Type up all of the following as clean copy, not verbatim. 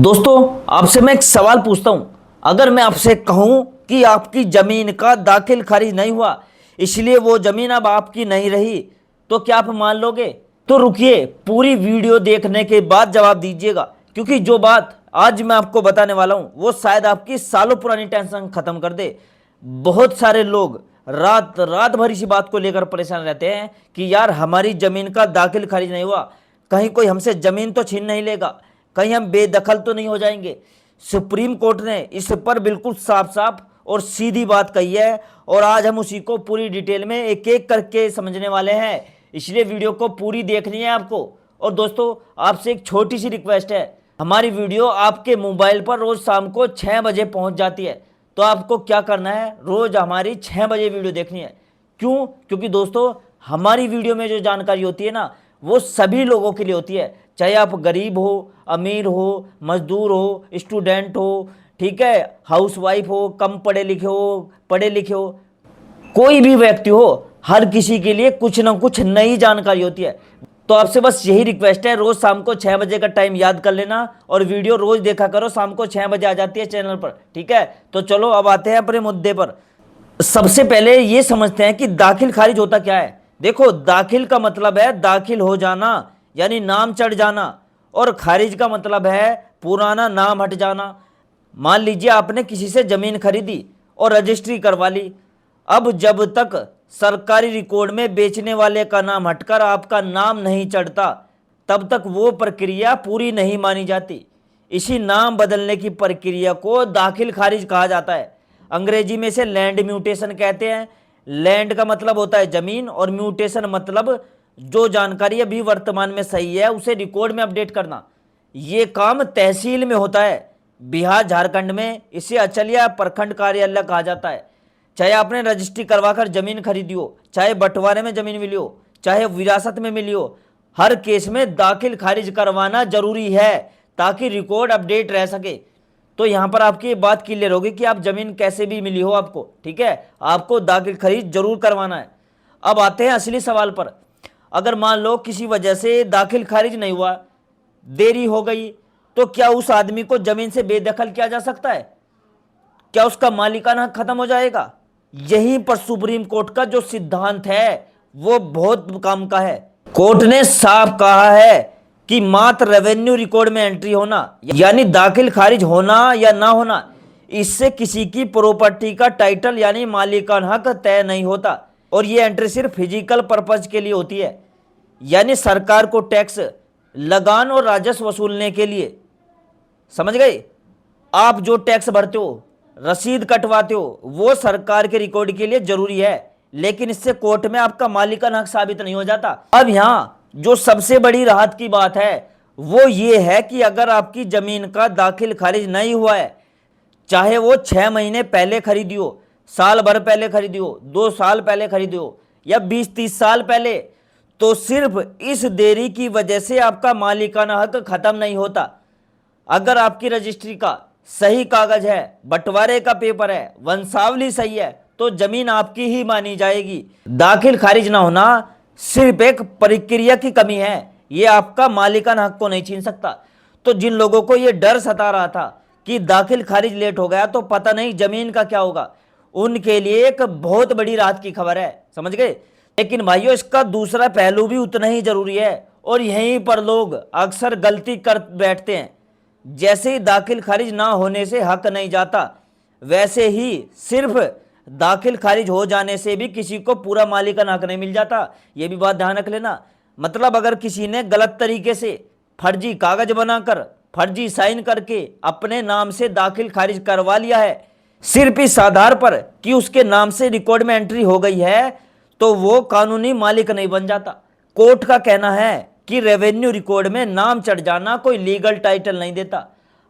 दोस्तों, आपसे मैं एक सवाल पूछता हूं। अगर मैं आपसे कहूं कि आपकी जमीन का दाखिल खारिज नहीं हुआ, इसलिए वो जमीन अब आपकी नहीं रही, तो क्या आप मान लोगे? तो रुकिए, पूरी वीडियो देखने के बाद जवाब दीजिएगा, क्योंकि जो बात आज मैं आपको बताने वाला हूं वो शायद आपकी सालों पुरानी टेंशन खत्म कर दे। बहुत सारे लोग रात रात भर इसी बात को लेकर परेशान रहते हैं कि यार हमारी जमीन का दाखिल खारिज नहीं हुआ, कहीं कोई हमसे जमीन तो छीन नहीं लेगा, कहीं हम बेदखल तो नहीं हो जाएंगे। सुप्रीम कोर्ट ने इस पर बिल्कुल साफ साफ और सीधी बात कही है, और आज हम उसी को पूरी डिटेल में एक एक करके समझने वाले हैं, इसलिए वीडियो को पूरी देखनी है आपको। और दोस्तों, आपसे एक छोटी सी रिक्वेस्ट है, हमारी वीडियो आपके मोबाइल पर रोज शाम को 6 बजे पहुंच जाती है, तो आपको क्या करना है, रोज हमारी 6 बजे वीडियो देखनी है। क्यों? क्योंकि दोस्तों, हमारी वीडियो में जो जानकारी होती है ना, वो सभी लोगों के लिए होती है, चाहे आप गरीब हो, अमीर हो, मजदूर हो, स्टूडेंट हो, ठीक है, हाउसवाइफ हो, कम पढ़े लिखे हो, पढ़े लिखे हो, कोई भी व्यक्ति हो, हर किसी के लिए कुछ ना कुछ नई जानकारी होती है। तो आपसे बस यही रिक्वेस्ट है, रोज शाम को 6 बजे का टाइम याद कर लेना, और वीडियो रोज देखा करो, शाम को 6 बजे आ जाती है चैनल पर, ठीक है। तो चलो अब आते हैं अपने मुद्दे पर। सबसे पहले ये समझते हैं कि दाखिल खारिज होता क्या है। देखो, दाखिल का मतलब है दाखिल हो जाना, यानी नाम चढ़ जाना, और खारिज का मतलब है पुराना नाम हट जाना। मान लीजिए आपने किसी से जमीन खरीदी और रजिस्ट्री करवा ली, अब जब तक सरकारी रिकॉर्ड में बेचने वाले का नाम हटकर आपका नाम नहीं चढ़ता, तब तक वो प्रक्रिया पूरी नहीं मानी जाती। इसी नाम बदलने की प्रक्रिया को दाखिल खारिज कहा जाता है। अंग्रेजी में से लैंड म्यूटेशन कहते हैं। लैंड का मतलब होता है जमीन, और म्यूटेशन मतलब जो जानकारी अभी वर्तमान में सही है उसे रिकॉर्ड में अपडेट करना। ये काम तहसील में होता है। बिहार झारखंड में इसे अचल या प्रखंड कार्यालय कहा जाता है। चाहे आपने रजिस्ट्री करवाकर जमीन खरीदी हो, चाहे बंटवारे में जमीन मिली हो, चाहे विरासत में मिली हो, हर केस में दाखिल खारिज करवाना जरूरी है, ताकि रिकॉर्ड अपडेट रह सके। तो यहां पर आपकी ये बात क्लियर होगी कि आप जमीन कैसे भी मिली हो आपको, ठीक है, आपको दाखिल खारिज जरूर करवाना है। अब आते हैं असली सवाल पर। अगर मान लो किसी वजह से दाखिल खारिज नहीं हुआ, देरी हो गई, तो क्या उस आदमी को जमीन से बेदखल किया जा सकता है? क्या उसका मालिकाना हक खत्म हो जाएगा? यहीं पर सुप्रीम कोर्ट का जो सिद्धांत है वो बहुत काम का है। कोर्ट ने साफ कहा है कि मात्र रेवेन्यू रिकॉर्ड में एंट्री होना, यानी दाखिल खारिज होना या ना होना, इससे किसी की प्रॉपर्टी का टाइटल यानी मालिकाना हक तय नहीं होता। और ये एंट्री सिर्फ फिजिकल पर्पज के लिए होती है, यानी सरकार को टैक्स, लगान और राजस्व वसूलने के लिए। समझ गए? आप जो टैक्स भरते हो, रसीद कटवाते हो, वो सरकार के रिकॉर्ड के लिए जरूरी है, लेकिन इससे कोर्ट में आपका मालिकाना हक साबित नहीं हो जाता। अब यहां जो सबसे बड़ी राहत की बात है वो ये है कि अगर आपकी जमीन का दाखिल खारिज नहीं हुआ है, चाहे वो 6 महीने पहले खरीदी हो, साल भर पहले खरीदी हो, 2 साल पहले खरीदी हो, या 20-30 साल पहले, तो सिर्फ इस देरी की वजह से आपका मालिकाना हक खत्म नहीं होता। अगर आपकी रजिस्ट्री का सही कागज है, बंटवारे का पेपर है, वंशावली सही है, तो जमीन आपकी ही मानी जाएगी। दाखिल खारिज ना होना सिर्फ एक प्रक्रिया की कमी है, यह आपका मालिकाना हक को नहीं छीन सकता। तो जिन लोगों को यह डर सता रहा था कि दाखिल खारिज लेट हो गया तो पता नहीं जमीन का क्या होगा, उनके लिए एक बहुत बड़ी राहत की खबर है। समझ गए? लेकिन भाइयों, इसका दूसरा पहलू भी उतना ही जरूरी है, और यहीं पर लोग अक्सर गलती कर बैठते हैं। जैसे ही दाखिल खारिज ना होने से हक नहीं जाता, वैसे ही सिर्फ दाखिल खारिज हो जाने से भी किसी को पूरा मालिकाना हक नहीं मिल जाता। यह भी बात ध्यान रख लेना। मतलब अगर किसी ने गलत तरीके से फर्जी कागज बनाकर, फर्जी साइन करके अपने नाम से दाखिल खारिज करवा लिया है, सिर्फ इस आधार पर कि उसके नाम से रिकॉर्ड में एंट्री हो गई है, तो वो कानूनी मालिक नहीं बन जाता। कोर्ट का कहना है कि रेवेन्यू रिकॉर्ड में नाम चढ़ जाना कोई लीगल टाइटल नहीं देता।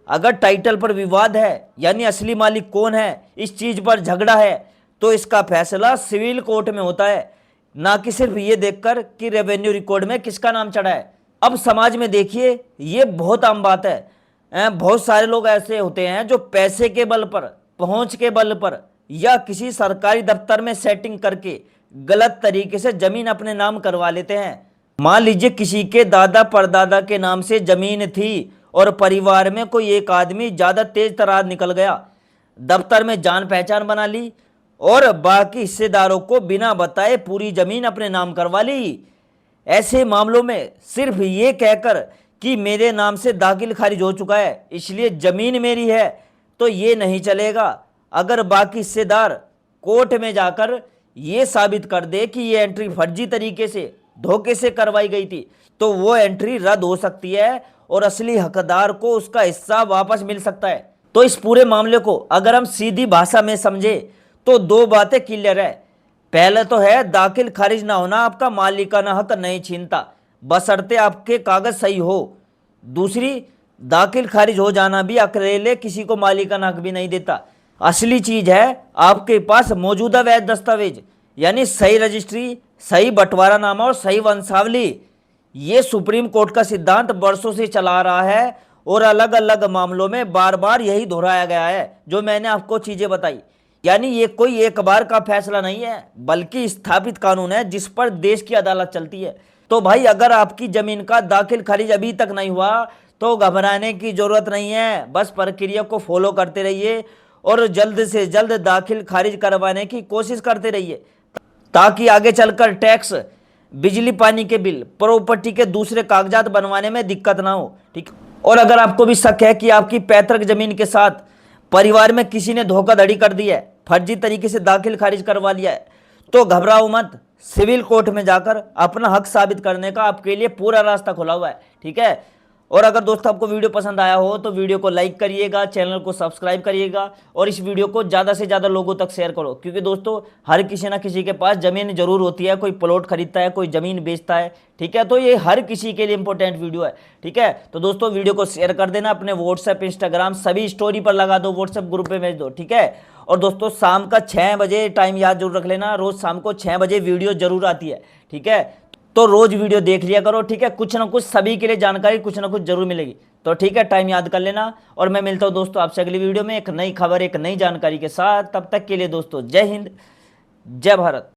अगर टाइटल पर विवाद है, यानी असली मालिक कौन है, इस चीज पर झगड़ा है, तो इसका फैसला सिविल कोर्ट में होता है, ना कि सिर्फ ये देखकर कि रेवेन्यू रिकॉर्ड में किसका नाम चढ़ा है। अब समाज में देखिए, ये बहुत आम बात है। बहुत सारे लोग ऐसे होते हैं जो पैसे के बल पर, पहुंच के बल पर, या किसी सरकारी दफ्तर में सेटिंग करके गलत तरीके से जमीन अपने नाम करवा लेते हैं। मान लीजिए किसी के दादा परदादा के नाम से जमीन थी और परिवार में कोई एक आदमी ज्यादा तेज तर्रार निकल गया, दफ्तर में जान पहचान बना ली और बाकी हिस्सेदारों को बिना बताए पूरी जमीन अपने नाम करवा ली। ऐसे मामलों में सिर्फ ये कहकर कि मेरे नाम से दाखिल खारिज हो चुका है इसलिए जमीन मेरी है तो ये नहीं चलेगा। अगर बाकी हिस्सेदार कोर्ट में जाकर ये साबित कर दे कि ये एंट्री फर्जी तरीके से धोखे से करवाई गई थी तो वो एंट्री रद्द हो सकती है और असली हकदार को उसका हिस्सा वापस मिल सकता है। तो इस पूरे मामले को अगर हम सीधी भाषा में समझे तो दो बातें क्लियर है। पहले तो है दाखिल खारिज ना होना आपका मालिकाना हक नहीं छीनता बशर्ते आपके कागज सही हो। दूसरी, दाखिल खारिज हो जाना भी अकेले किसी को मालिकाना हक भी नहीं देता। असली चीज है आपके पास मौजूदा वैध दस्तावेज यानी सही रजिस्ट्री, सही बंटवारानामा और सही वंशावली। ये सुप्रीम कोर्ट का सिद्धांत वर्षों से चला आ रहा है और अलग अलग मामलों में बार बार यही दोहराया गया है जो मैंने आपको चीजें बताई। यानी ये कोई एक बार का फैसला नहीं है बल्कि स्थापित कानून है जिस पर देश की अदालत चलती है। तो भाई अगर आपकी जमीन का दाखिल खारिज अभी तक नहीं हुआ तो घबराने की जरूरत नहीं है, बस प्रक्रिया को फॉलो करते रहिए और जल्द से जल्द दाखिल खारिज करवाने की कोशिश करते रहिए ताकि आगे चलकर टैक्स, बिजली पानी के बिल, प्रॉपर्टी के दूसरे कागजात बनवाने में दिक्कत ना हो। ठीक। और अगर आपको भी शक है कि आपकी पैतृक जमीन के साथ परिवार में किसी ने धोखाधड़ी कर दी है, फर्जी तरीके से दाखिल खारिज करवा लिया है तो घबराओ मत। सिविल कोर्ट में जाकर अपना हक साबित करने का आपके लिए पूरा रास्ता खुला हुआ है। ठीक है। और अगर दोस्तों आपको वीडियो पसंद आया हो तो वीडियो को लाइक करिएगा, चैनल को सब्सक्राइब करिएगा और इस वीडियो को ज़्यादा से ज़्यादा लोगों तक शेयर करो क्योंकि दोस्तों हर किसी ना किसी के पास ज़मीन जरूर होती है, कोई प्लॉट खरीदता है, कोई ज़मीन बेचता है। ठीक है। तो ये हर किसी के लिए इंपॉर्टेंट वीडियो है। ठीक है। तो दोस्तों वीडियो को शेयर कर देना, अपने व्हाट्सएप, इंस्टाग्राम सभी स्टोरी पर लगा दो, व्हाट्सएप ग्रुप में भेज दो। ठीक है। और दोस्तों शाम का 6 बजे टाइम याद जरूर रख लेना, रोज शाम को 6 बजे वीडियो जरूर आती है। ठीक है। तो रोज वीडियो देख लिया करो। ठीक है। कुछ ना कुछ सभी के लिए जानकारी कुछ ना कुछ जरूर मिलेगी। तो ठीक है, टाइम याद कर लेना और मैं मिलता हूं दोस्तों आपसे अगली वीडियो में एक नई खबर, एक नई जानकारी के साथ। तब तक के लिए दोस्तों जय हिंद, जय भारत।